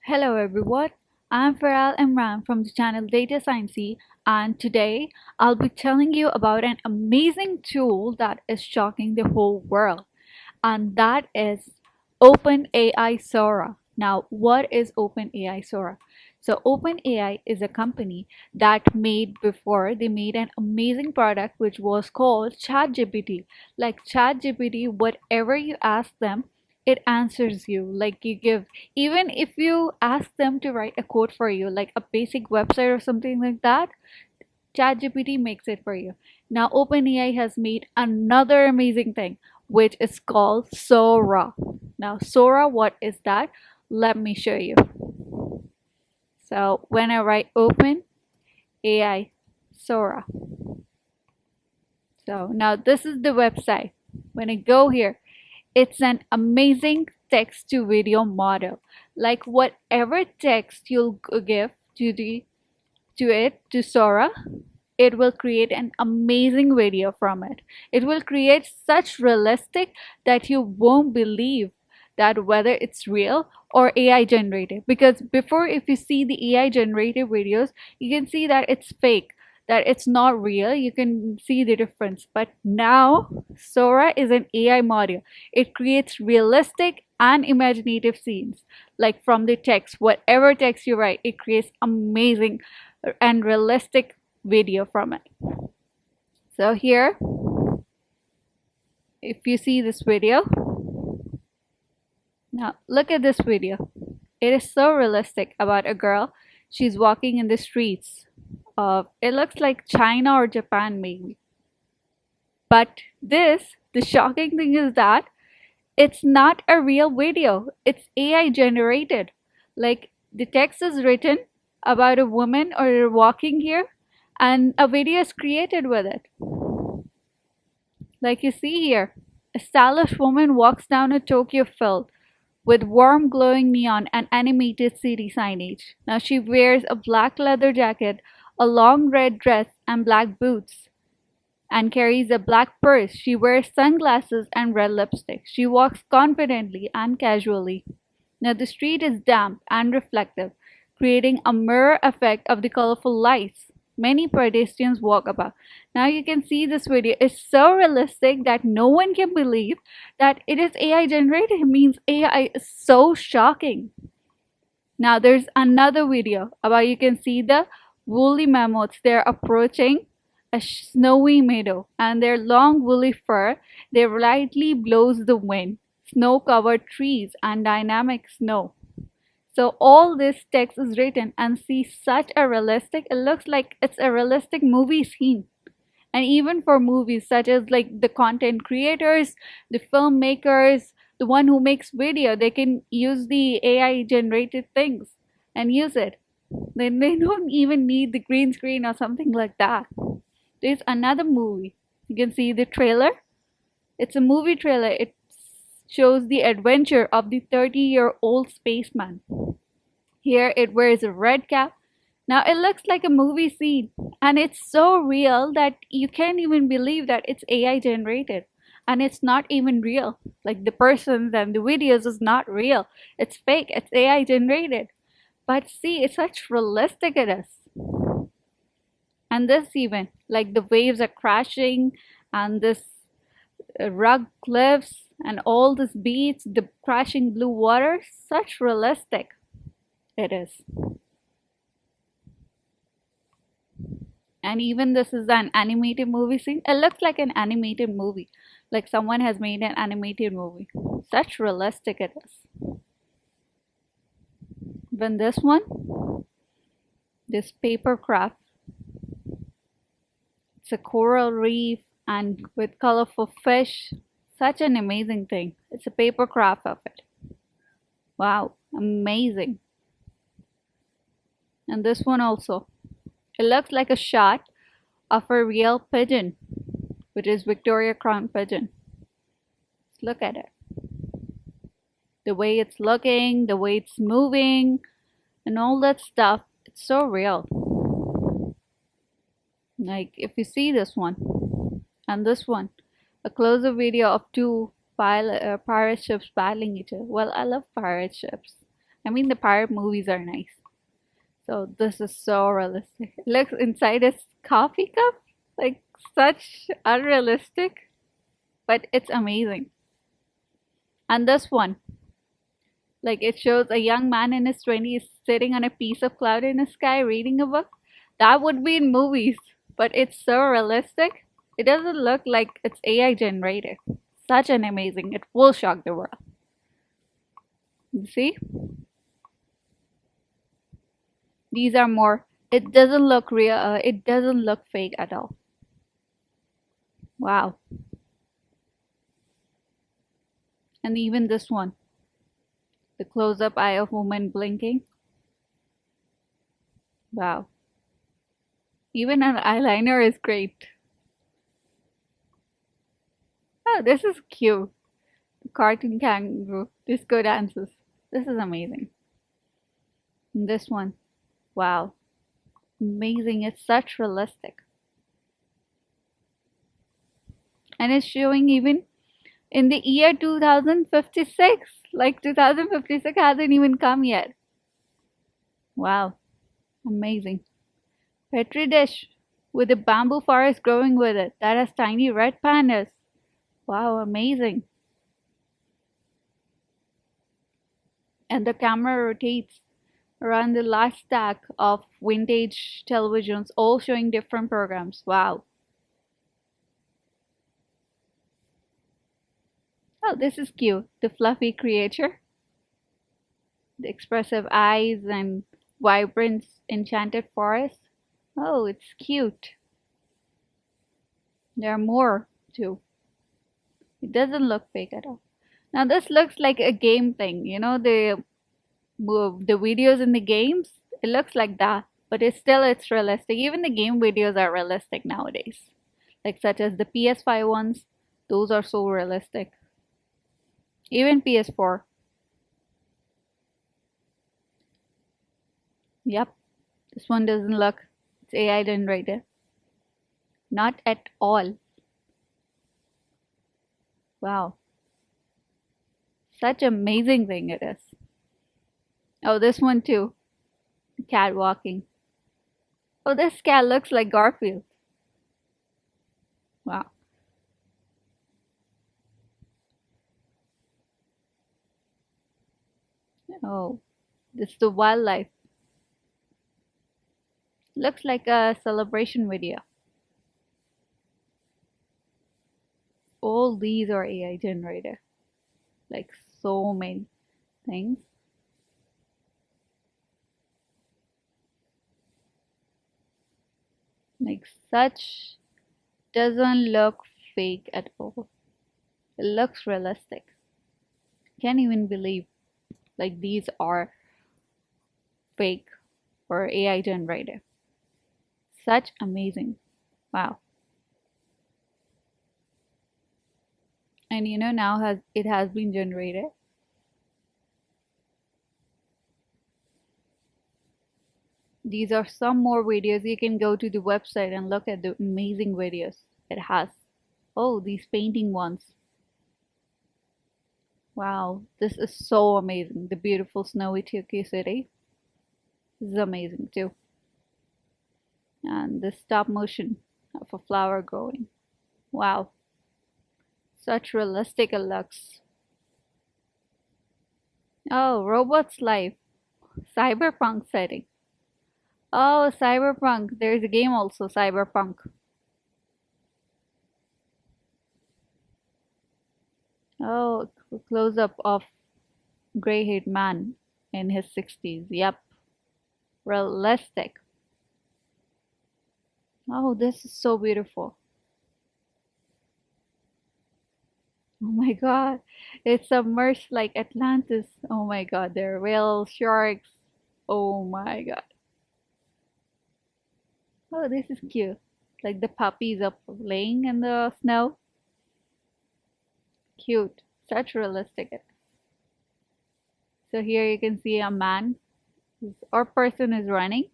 Hello everyone, I'm Faral Imran from the channel Data Sciencey, and today I'll be telling you about an amazing tool that is shocking the whole world, and that is OpenAI Sora. Now, what is OpenAI Sora? So, OpenAI is a company that they made an amazing product which was called ChatGPT. Like ChatGPT, whatever you ask them, it answers you. Like you give, even if you ask them to write a code for you, like a basic website or something like that, ChatGPT makes it for you. Now, OpenAI has made another amazing thing, which is called Sora. Now, Sora, what is that? Let me show you. So, when I write OpenAI Sora, so now this is the website. When I go here, it's an amazing text to video model. Like whatever text you'll give to Sora, it will create an amazing video from it. It will create such realistic that you won't believe that whether it's real or AI generated. Because before, if you see the AI generated videos, you can see that it's fake, that it's not real. You can see the difference. But now, Sora is an AI model. It creates realistic and imaginative scenes, like from the text, whatever text you write, it creates amazing and realistic video from it. So here, if you see this video, now look at this video. It is so realistic about a girl. She's walking in the streets of, it looks like China or Japan maybe. But the shocking thing is that it's not a real video. It's AI generated. Like the text is written about a woman or walking here, and a video is created with it. Like you see here, a stylish woman walks down a Tokyo filled with warm glowing neon and animated city signage. Now she wears a black leather jacket, a long red dress, and black boots, and carries a black purse. She wears sunglasses and red lipstick. She walks confidently and casually. Now the street is damp and reflective, creating a mirror effect of the colorful lights. Many pedestrians walk about. Now you can see this video is so realistic that no one can believe that it is AI generated. It means AI is so shocking. Now there's another video about, you can see the woolly mammoths. They're approaching a snowy meadow, and their long woolly fur, they lightly blows the wind. Snow-covered trees and dynamic snow. So all this text is written, and see such a realistic, it looks like it's a realistic movie scene. And even for movies such as like the content creators, the filmmakers, the one who makes video, they can use the AI generated things and use it. Then they don't even need the green screen or something like that. There's another movie. You can see the trailer. It's a movie trailer. It shows the adventure of the 30-year-old spaceman. Here it wears a red cap. Now it looks like a movie scene, and it's so real that you can't even believe that it's AI generated. And it's not even real. Like the persons and the videos is not real. It's fake. It's AI generated. But see, it's such realistic it is. And this even, like the waves are crashing, and this rugged cliffs and all this beach, the crashing blue water, such realistic it is. And even this is an animated movie scene. It looks like an animated movie, like someone has made an animated movie. Such realistic it is. Then this one, this paper craft, it's a coral reef and with colorful fish. Such an amazing thing. It's a paper craft of it. Wow, amazing. And this one also. It looks like a shot of a real pigeon, which is Victoria Crown pigeon. Look at it. The way it's looking, the way it's moving, and all that stuff. It's so real. Like if you see this one and this one, a closer video of two pirate ships battling each other. Well, I love pirate ships. I mean, the pirate movies are nice. So this is so realistic. It looks inside a coffee cup, like such unrealistic, but it's amazing. And this one, like it shows a young man in his 20s sitting on a piece of cloud in the sky reading a book. That would be in movies, but it's so realistic. It doesn't look like it's AI generated. Such an amazing, it will shock the world. You see? These are more, it doesn't look real, it doesn't look fake at all. Wow. And even this one, the close up eye of woman blinking. Wow. Even an eyeliner is great. Oh, this is cute. The cartoon kangaroo disco dances. This is amazing. And this one, wow. Amazing. It's such realistic. And it's showing even in the year 2056. Like 2056 hasn't even come yet. Wow. Amazing. Petri dish with a bamboo forest growing with it that has tiny red pandas. Wow, amazing. And the camera rotates around the last stack of vintage televisions, all showing different programs. Wow. Oh, this is cute. The fluffy creature, the expressive eyes, and vibrant enchanted forest. Oh, it's cute. There are more too. It doesn't look fake at all. Now this looks like a game thing. You know the videos in the games. It looks like that, but it's realistic. Even the game videos are realistic nowadays, like such as the PS5 ones. Those are so realistic. Even PS4. Yep, this one doesn't look. It's AI generated. Not at all. Wow, such amazing thing it is. Oh, this one too. The cat walking. Oh, this cat looks like Garfield. Wow. Oh, this is the wildlife. Looks like a celebration video. All these are AI generated. Like so many things. Like such doesn't look fake at all. It looks realistic. Can't even believe like these are fake or AI generated. Such amazing. Wow. And now has it has been generated. These are some more videos. You can go to the website and look at the amazing videos it has. Oh, these painting ones. Wow, this is so amazing. The beautiful snowy Tokyo city. This is amazing too. And the stop motion of a flower growing. Wow, such realistic it looks. Oh, robot's life. Cyberpunk setting. Oh, cyberpunk. There's a game also, cyberpunk. Oh, close up of gray haired man in his 60s. Yep, realistic. Oh, this is so beautiful. Oh my god, it's submerged like Atlantis. Oh my god, there are whales, sharks. Oh my god. Oh, this is cute. Like the puppies up laying in the snow. Cute. Such realistic. So here you can see a man or person is running.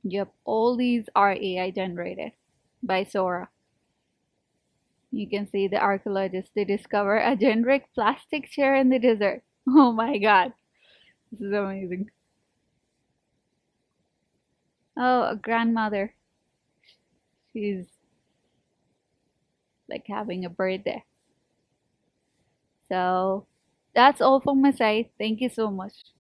Yep, all these are AI generated by Sora. You can see the archaeologists, they discover a generic plastic chair in the desert. Oh my god, this is amazing. Oh, a grandmother. She's like having a birthday. So that's all from my side. Thank you so much.